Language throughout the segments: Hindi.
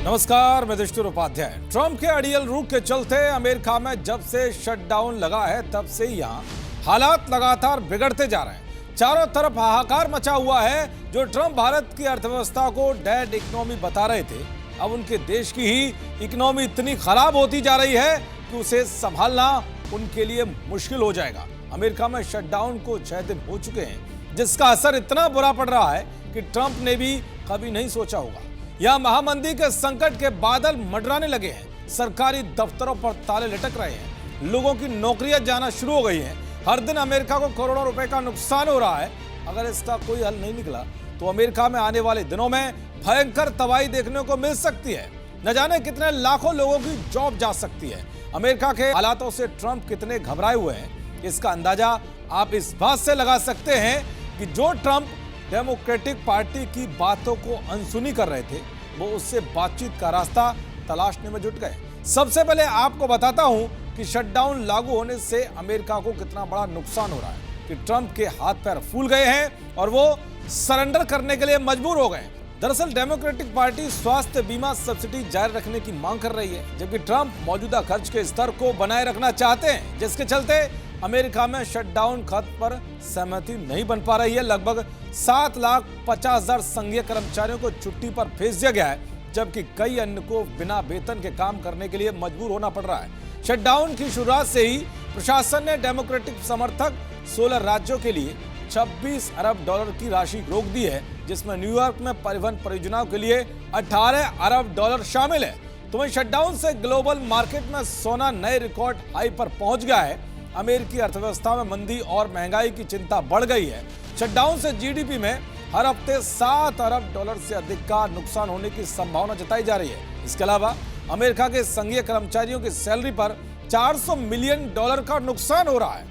नमस्कार, मैं दृष्टि उपाध्याय। ट्रंप के अड़ियल रुख के चलते अमेरिका में जब से शटडाउन लगा है तब से यहाँ हालात लगातार बिगड़ते जा रहे हैं। चारों तरफ हाहाकार मचा हुआ है। जो ट्रंप भारत की अर्थव्यवस्था को डेड इकोनॉमी बता रहे थे, अब उनके देश की ही इकोनॉमी इतनी खराब होती जा रही है कि उसे संभालना उनके लिए मुश्किल हो जाएगा। अमेरिका में शटडाउन को 6 दिन हो चुके हैं, जिसका असर इतना बुरा पड़ रहा है कि ट्रंप ने भी कभी नहीं सोचा होगा। यहाँ महामंदी के संकट के बादल मंडराने लगे हैं। सरकारी दफ्तरों पर ताले लटक रहे हैं। लोगों की नौकरियां जाना शुरू हो गई हैं। हर दिन अमेरिका को करोड़ों रुपए का नुकसान हो रहा है। अगर इसका कोई हल नहीं निकला तो अमेरिका में आने वाले दिनों में भयंकर तबाही देखने को मिल सकती है। न जाने कितने लाखों लोगों की जॉब जा सकती है। अमेरिका के हालातों से ट्रंप कितने घबराए हुए हैं, इसका अंदाजा आप इस बात से लगा सकते हैं कि जो ट्रंप डेमोक्रेटिक पार्टी की बातों को अनसुनी कर रहे थे, वो उससे बातचीत का रास्ता तलाशने में जुट गए। सबसे पहले आपको बताता हूं कि शटडाउन लागू होने से अमेरिका को कितना बड़ा नुकसान हो रहा है कि ट्रंप के हाथ पैर फूल गए हैं और वो सरेंडर करने के लिए मजबूर हो गए। दरअसल डेमोक्रेटिक पार्टी स्वास्थ्य बीमा सब्सिडी जारी रखने की मांग कर रही है, जबकि ट्रंप मौजूदा खर्च के स्तर को बनाए रखना चाहते हैं, जिसके चलते अमेरिका में शटडाउन खत्म पर सहमति नहीं बन पा रही है। लगभग 7,50,000 संघीय कर्मचारियों को छुट्टी पर भेज दिया गया है, जबकि कई अन्य को बिना वेतन के काम करने के लिए मजबूर होना पड़ रहा है। शटडाउन की शुरुआत से ही प्रशासन ने डेमोक्रेटिक समर्थक 16 राज्यों के लिए 26 अरब डॉलर की राशि रोक दी है, जिसमें न्यूयॉर्क में परिवहन परियोजनाओं के लिए 18 अरब डॉलर शामिल है। तो वहीं शटडाउन से ग्लोबल मार्केट में सोना नए रिकॉर्ड हाई पर पहुंच गया है। अमेरिकी अर्थव्यवस्था में मंदी और महंगाई की चिंता बढ़ गई है। शटडाउन से जीडीपी में हर हफ्ते 7 अरब डॉलर से अधिक का नुकसान होने की संभावना जताई जा रही है। इसके अलावा अमेरिका के संघीय कर्मचारियों की सैलरी पर 400 मिलियन डॉलर का नुकसान हो रहा है।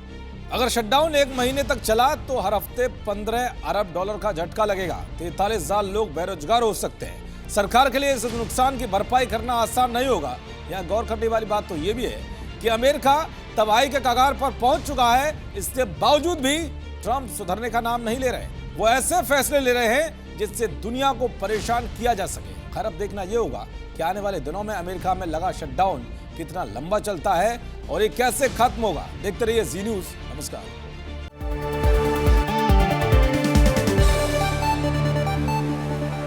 अगर शटडाउन 1 महीने तक चला तो हर हफ्ते 15 अरब डॉलर का झटका लगेगा। 43,000 लोग बेरोजगार हो सकते हैं। सरकार के लिए इस नुकसान की भरपाई करना आसान नहीं होगा। यहाँ गौर करने वाली बात तो ये भी है कि अमेरिका तबाही के कगार पर पहुंच चुका है। इसके बावजूद भी ट्रंप सुधरने का नाम नहीं ले रहे। वो ऐसे फैसले ले रहे हैं जिससे दुनिया को परेशान किया जा सके। खैर, अब देखना यह होगा कि आने वाले दिनों में अमेरिका में लगा शटडाउन कितना लंबा चलता है और ये कैसे खत्म होगा। देखते रहिए जी न्यूज़। नमस्कार।